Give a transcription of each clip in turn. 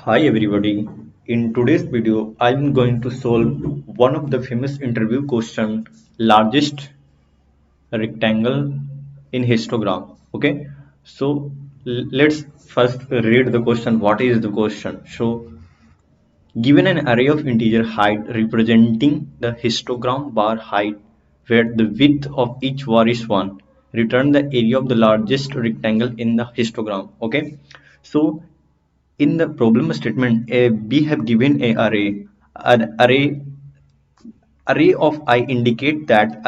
Hi everybody. In today's video, I'm going to solve one of the famous interview question, largest rectangle in histogram. Okay, so let's first read the question. What is the question? So, given an array of integer height representing the histogram bar height where the width of each bar is 1, return the area of the largest rectangle in the histogram. Okay, so in the problem statement, we have given a array. An array of I indicate that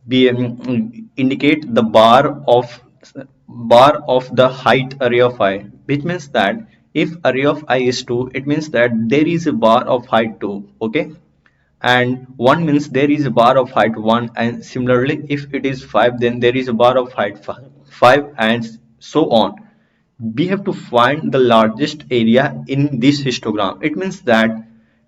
we indicate the bar of the height array of I, which means that if array of I is 2, it means that there is a bar of height 2. Okay, and 1 means there is a bar of height 1, and similarly if it is 5, then there is a bar of height 5 and so on. We have to find the largest area in this histogram. It means that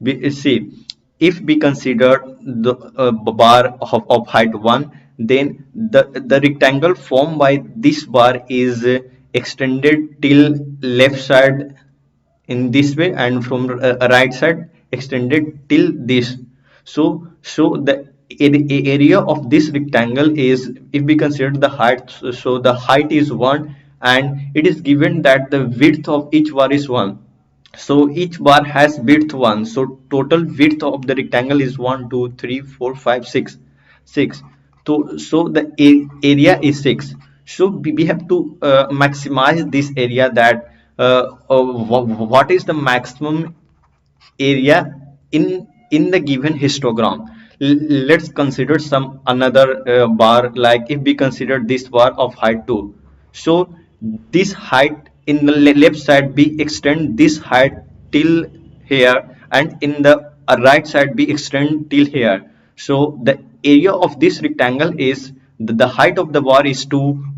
we see, if we consider the bar of height 1, then the rectangle formed by this bar is extended till left side in this way, and from right side extended till this. So the area of this rectangle is, if we consider the height, so the height is 1 and it is given that the width of each bar is 1. So each bar has width 1, so total width of the rectangle is 1 2 3 4 5 6 6. So the area is 6. So we have to maximize this area, that what is the maximum area in the given histogram. Let's consider some another bar, like if we consider this bar of height 2. So this height in the left side, we extend this height till here, and in the right side we extend till here. So the area of this rectangle is, the height of the bar is 2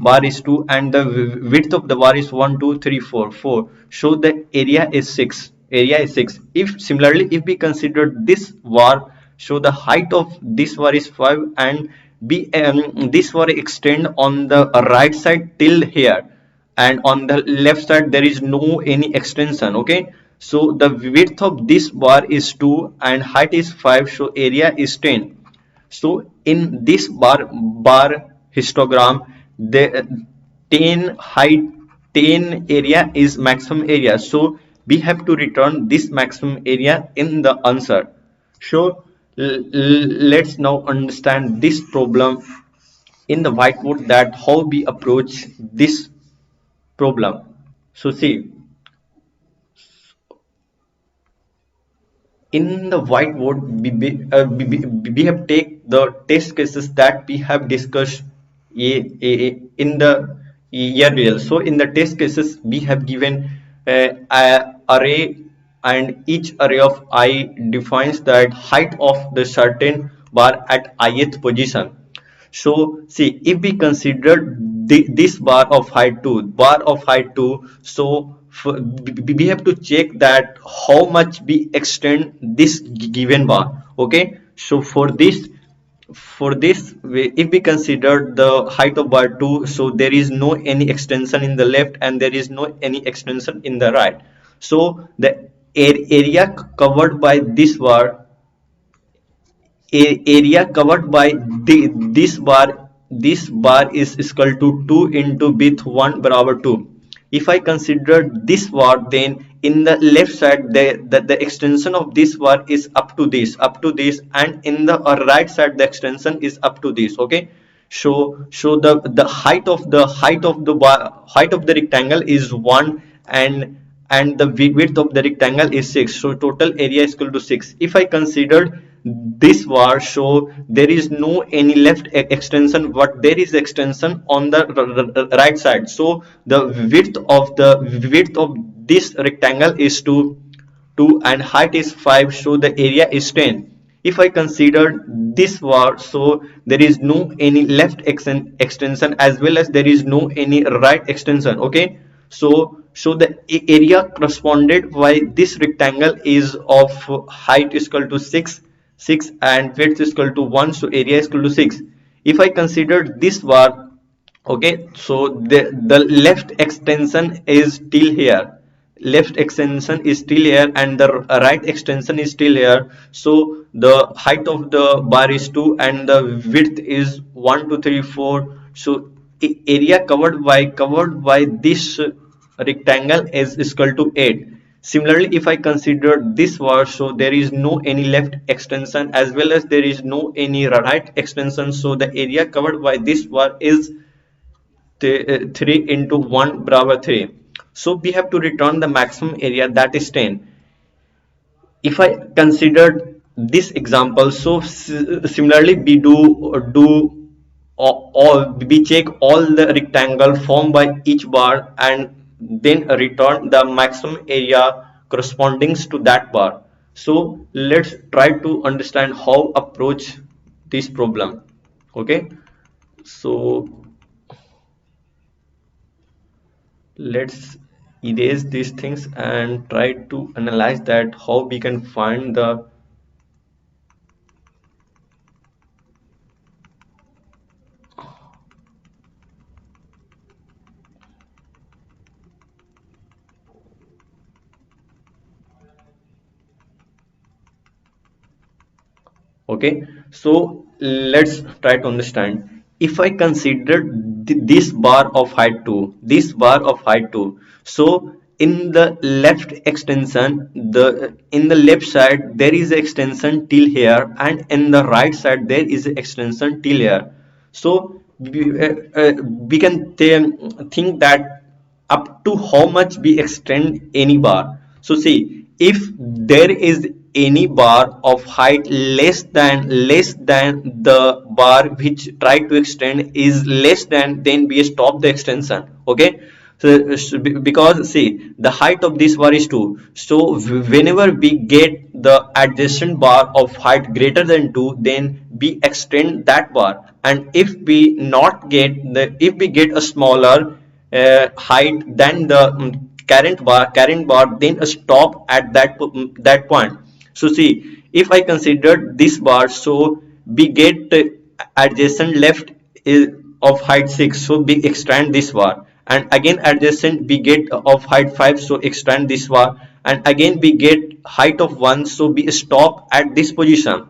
and the width of the bar is 1 2 3 4 4. So the area is 6. If similarly if we consider this bar, so the height of this bar is 5 and this bar extend on the right side till here, and on the left side there is no any extension. Okay, so the width of this bar is 2 and height is 5, so area is 10. So in this bar histogram, the 10 height, 10 area is maximum area. So we have to return this maximum area in the answer. So let's now understand this problem in the whiteboard, that how we approach this problem. So see, in the whiteboard we have take the test cases that we have discussed in the earlier. So in the test cases we have given a array, and each array of I defines that height of the certain bar at ith position. So see, if we consider this bar of height 2, so we have to check that how much we extend this given bar. Okay, so if we consider the height of bar 2, so there is no any extension in the left and there is no any extension in the right. So the area covered by area covered by this bar is equal to 2 into width 1 barabar 2. If I consider this bar, then in the left side the extension of this bar is up to this, and in the right side the extension is up to this. Okay, so the height of the rectangle is 1, and the width of the rectangle is 6, so total area is equal to 6. If I considered this bar, so there is no any left extension, but there is extension on the right side. So the width of this rectangle is 2 and height is 5, so the area is 10. If I consider this bar, so there is no any left extension as well as there is no any right extension. Okay, so the area corresponded by this rectangle is of height is equal to 6 and width is equal to 1, so area is equal to 6. If I consider this bar Okay, so the left extension is still here, left extension is still here, and the right extension is still here. So the height of the bar is 2 and the width is 1 2 3 4. So area covered by this rectangle is equal to 8. Similarly, if I consider this bar, so there is no any left extension as well as there is no any right extension, so the area covered by this bar is 3 into 1 barabar 3. So we have to return the maximum area, that is 10. If I considered this example, so similarly we do all we check all the rectangle formed by each bar and then return the maximum area corresponding to that bar. So let's try to understand how approach this problem. Okay, so let's erase these things and try to analyze that how we can find the. Okay, so let's try to understand. If I consider this bar of height 2, this bar of height 2, so in the left extension, the in the left side there is extension till here, and in the right side there is extension till here. So we can think that up to how much we extend any bar. So see, if there is any bar of height less than the bar which try to extend is less than, then we stop the extension. Okay, so because see the height of this bar is 2, so whenever we get the adjacent bar of height greater than 2, then we extend that bar. And if we get a smaller height than the current bar, then stop at that point. So see, if I consider this bar, so we get adjacent left is of height 6, so we extend this bar, and again adjacent we get of height 5, so extend this bar, and again we get height of 1, so we stop at this position.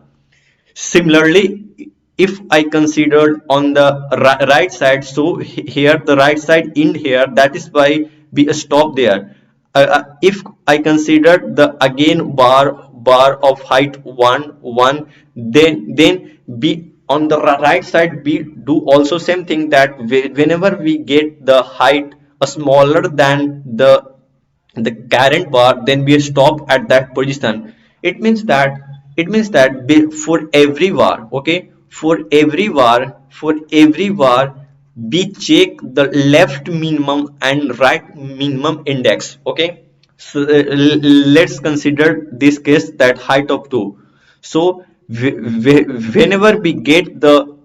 Similarly, if I considered on the right side, so here the right side in here, that is why we stop there. If I considered the again bar of height 1 1, then we on the right side we do also same thing, that whenever we get the height smaller than the current bar, then we stop at that position. It means that for every bar, okay, for every bar we check the left minimum and right minimum index. Okay, so let's consider this case, that height of 2. So whenever we get the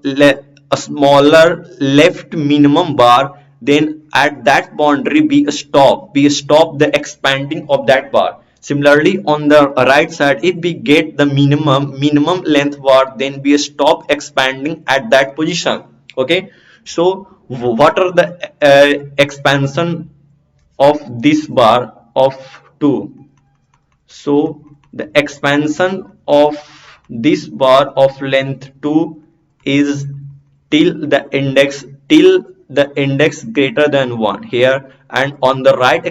a smaller left minimum bar, then at that boundary we stop the expanding of that bar. Similarly, on the right side, if we get the minimum length bar, then we stop expanding at that position. Okay, so what are the expansion of this bar of 2? So the expansion of this bar of length 2 is till the index greater than 1 here, and on the right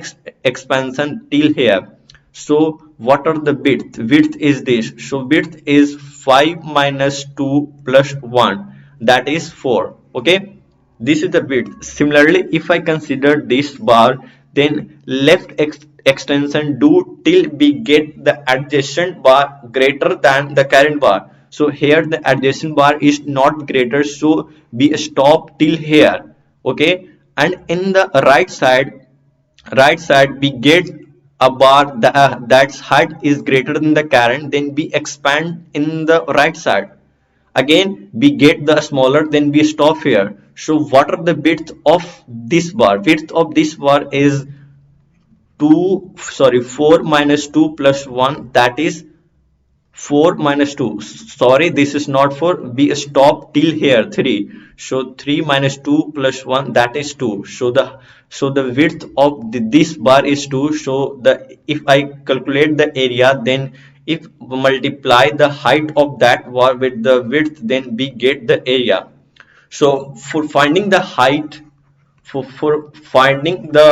expansion till here. So what are the width is this, so width is 5 minus 2 plus 1, that is 4. Okay, this is the width. Similarly, if I consider this bar, then left extension do till we get the adjacent bar greater than the current bar. So here the adjacent bar is not greater, so we stop till here. Okay, and in the right side we get a bar that's height is greater than the current, then we expand in the right side. Again we get the smaller, then we stop here. So what are the width of this bar? Width of this bar is 4 minus 2 plus 1, that is 4 minus 2. Sorry, this is not 4, we stop till here 3. So 3 minus 2 plus 1, that is 2. So the width of this bar is 2. So the if I calculate the area, then if multiply the height of that bar with the width, then we get the area. So for finding the height, for finding the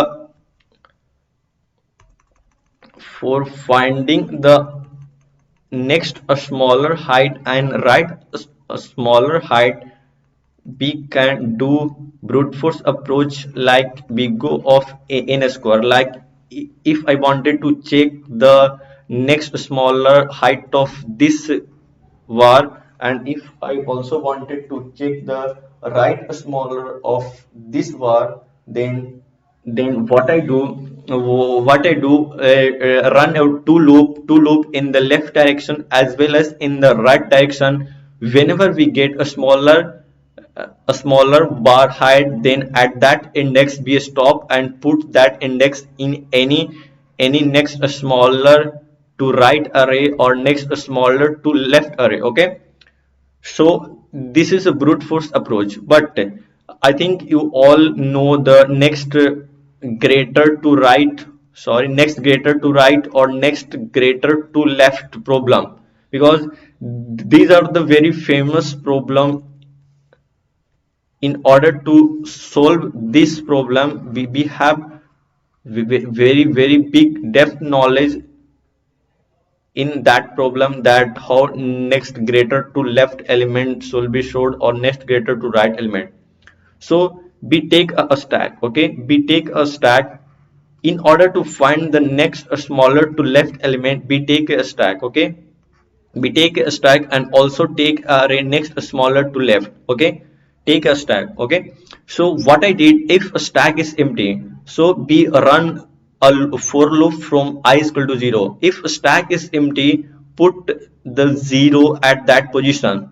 for finding the next a smaller height and write a smaller height, we can do brute force approach, like we go of in a square. Like if I wanted to check the next smaller height of this var, and if I also wanted to check the right smaller of this var, then what I do, run a two loop in the left direction as well as in the right direction. Whenever we get a smaller bar height, then at that index we stop and put that index in any next smaller to right array or next smaller to left array. Okay, so this is a brute force approach, but I think you all know the next greater to right or next greater to left problem, because these are the very famous problem. In order to solve this problem, we have very very big depth knowledge in that problem, that how next greater to left element should be showed or next greater to right element. So we take a stack. Okay, we take a stack. In order to find the next smaller to left element, we take a stack. Okay, we take a stack and also take a array next smaller to left. Okay, take a stack. Okay, so what I did, if a stack is empty, so we run a for loop from I is equal to 0. If a stack is empty, put the 0 at that position.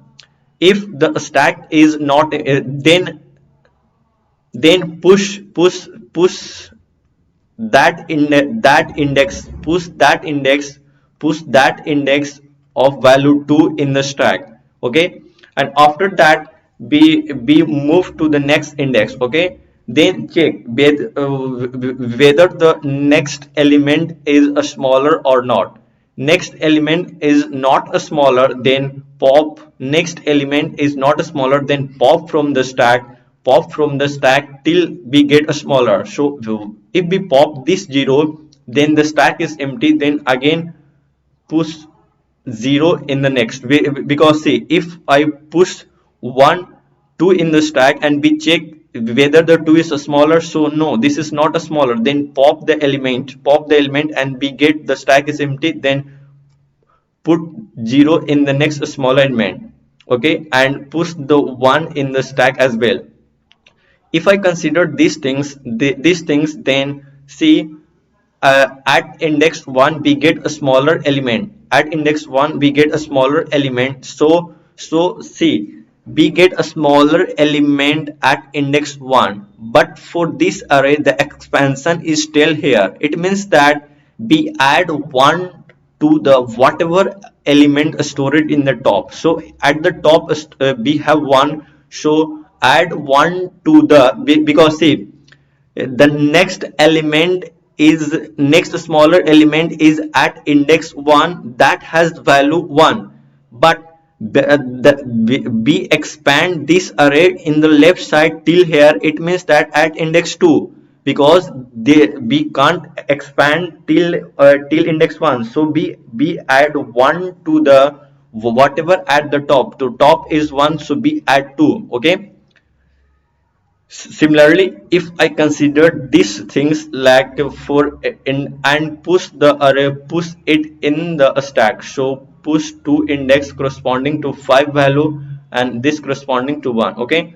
If the stack is not, then push push that index of value 2 in the stack. Okay, and after that we move to the next index. Okay, then check whether the next element is a smaller or not. Next element is not a smaller, then pop. Next element is not a smaller, then pop from the stack till we get a smaller. So if we pop this 0, then the stack is empty, then again push 0 in the next, because see, if I push 1 2 in the stack and we check whether the 2 is a smaller, so no, this is not a smaller, then pop the element and we get the stack is empty, then put 0 in the next smaller element. Okay, and push the 1 in the stack as well. If I consider these things, then see, at index 1 we get a smaller element. At index 1 we get a smaller element. So see, we get a smaller element at index 1, but for this array the expansion is still here. It means that we add 1 to the whatever element stored in the top. So at the top we have 1, so add 1 to the, because see, the next smaller element is at index 1, that has value 1, but we expand this array in the left side till here. It means that at index 2, because we can't expand till index 1, so we add 1 to the whatever at the top. The top is 1, so we add 2. Okay, similarly, if I consider these things like for in and push the array, push it in the stack. So push to index corresponding to 5 value and this corresponding to 1. Okay,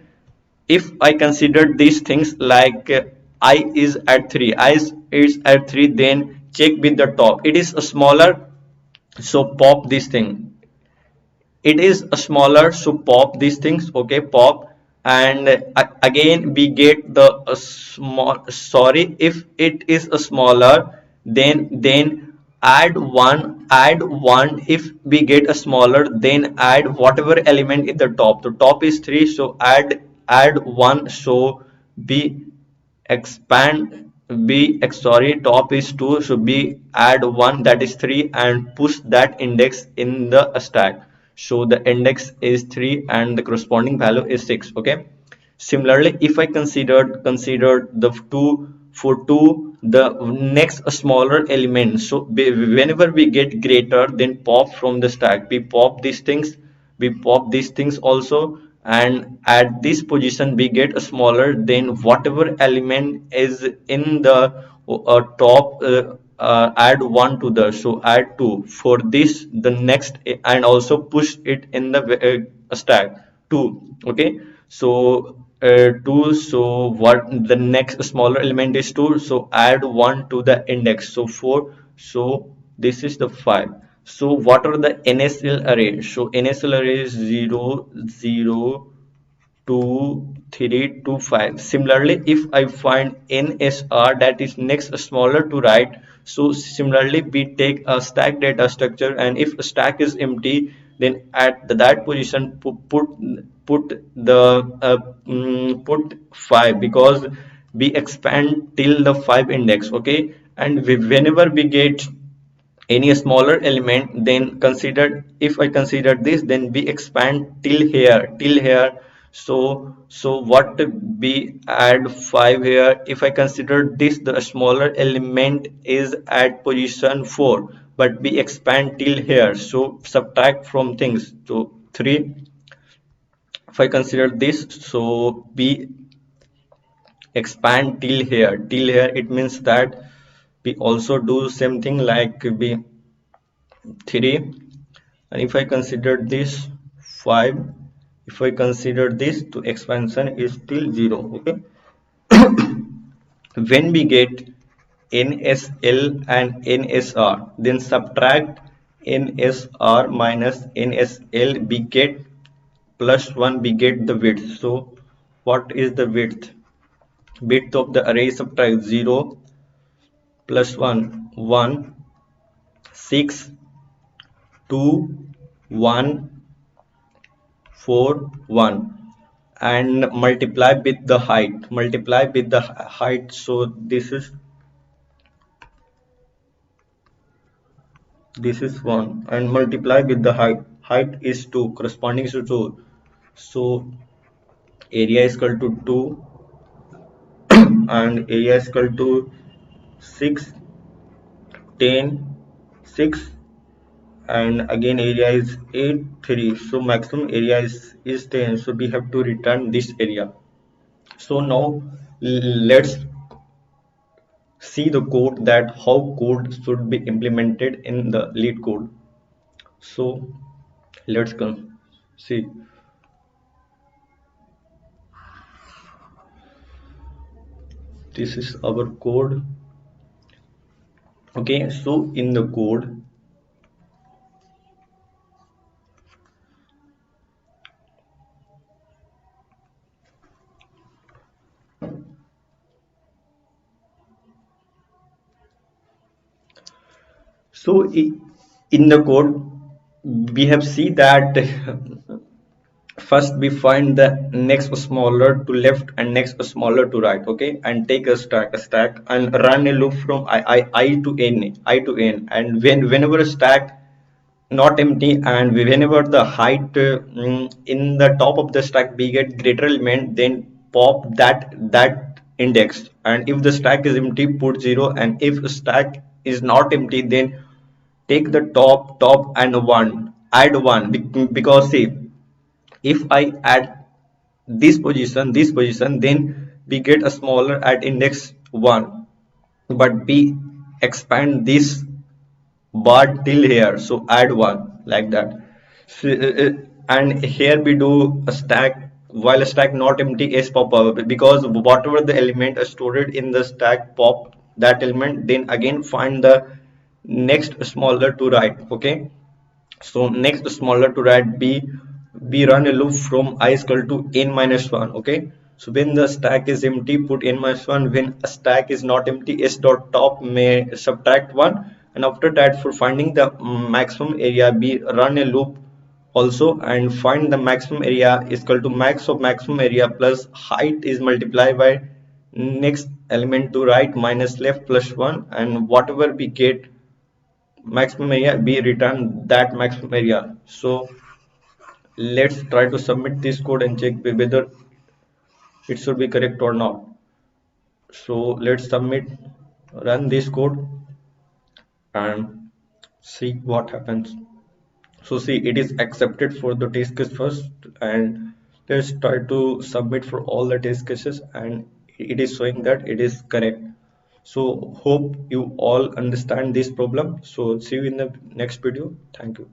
if I consider these things like I is at 3, is at 3, then check with the top. It is a smaller, so pop this thing. It is a smaller, so pop these things. Okay, pop, and again we get the small, sorry, if it is a smaller, then add 1. If we get a smaller, then add whatever element in the top. The top is 3, so add add 1, so b expand b sorry, top is 2, so b add 1, that is 3, and push that index in the stack, so the index is 3 and the corresponding value is 6. Okay, similarly, if I considered the two for two the next smaller element, so whenever we get greater, then pop from the stack, we pop these things also, and at this position we get a smaller, then whatever element is in the top, add 1 to the, so add 2 for this the next, and also push it in the stack 2. Okay, so 2, so what the next smaller element is 2, so add 1 to the index, so 4, so this is the 5. So what are the NSL array? So NSL array is 0 0 2 3 2 5. Similarly, if I find NSR, that is next smaller to right, so similarly we take a stack data structure, and if a stack is empty, then at that position put the put 5, because we expand till the 5 index. Okay, and whenever we get any smaller element, then considered, if I consider this, then we expand till here, so what, we add 5 here. If I consider this, the smaller element is at position 4, but we expand till here, so subtract from things, so 3. If I consider this, so we expand till here, it means that we also do same thing, like we 3. And if I consider this 5, if I consider this, to expansion is still 0. Okay, when we get NSL and NSR, then subtract NSR minus NSL, we get plus 1, we get the width. So what is the width? Width of the array, subtract 0 plus 1 1 6 2 1 4 1, and multiply with the height, so this is 1, and multiply with the height is 2, corresponding to 2, so area is equal to 2, and area is equal to 6 10 6, and again area is 8 3, so maximum area is 10, so we have to return this area. So now let's see the code, that how code should be implemented in the Leetcode. So let's come see. This is our code. Okay, so in the code, so in the code we have seen that first we find the next smaller to left and next smaller to right. Okay, and take a stack and run a loop from I to n, and whenever a stack not empty, and whenever the height in the top of the stack we get greater element, then pop that index, and if the stack is empty, put 0, and if stack is not empty, then take the top and 1, add 1, because see, if I add this position, then we get a smaller at index 1, but we expand this bar till here, so add 1, like that. So, and here we do a stack, while a stack not empty is pop up, because whatever the element is stored in the stack, pop that element, then again find the next smaller to right. Okay, so next smaller to right, we run a loop from I is equal to n minus 1. Okay, so when the stack is empty, put n minus 1, when a stack is not empty, s dot top may subtract 1, and after that, for finding the maximum area, we run a loop also, and find the maximum area is equal to max of maximum area plus height is multiplied by next element to right minus left plus 1, and whatever we get maximum area we return that maximum area. So let's try to submit this code and check whether it should be correct or not. So let's submit, run this code and see what happens. So see, it is accepted for the test case first, and let's try to submit for all the test cases, and it is showing that it is correct. So hope you all understand this problem. So see you in the next video. Thank you.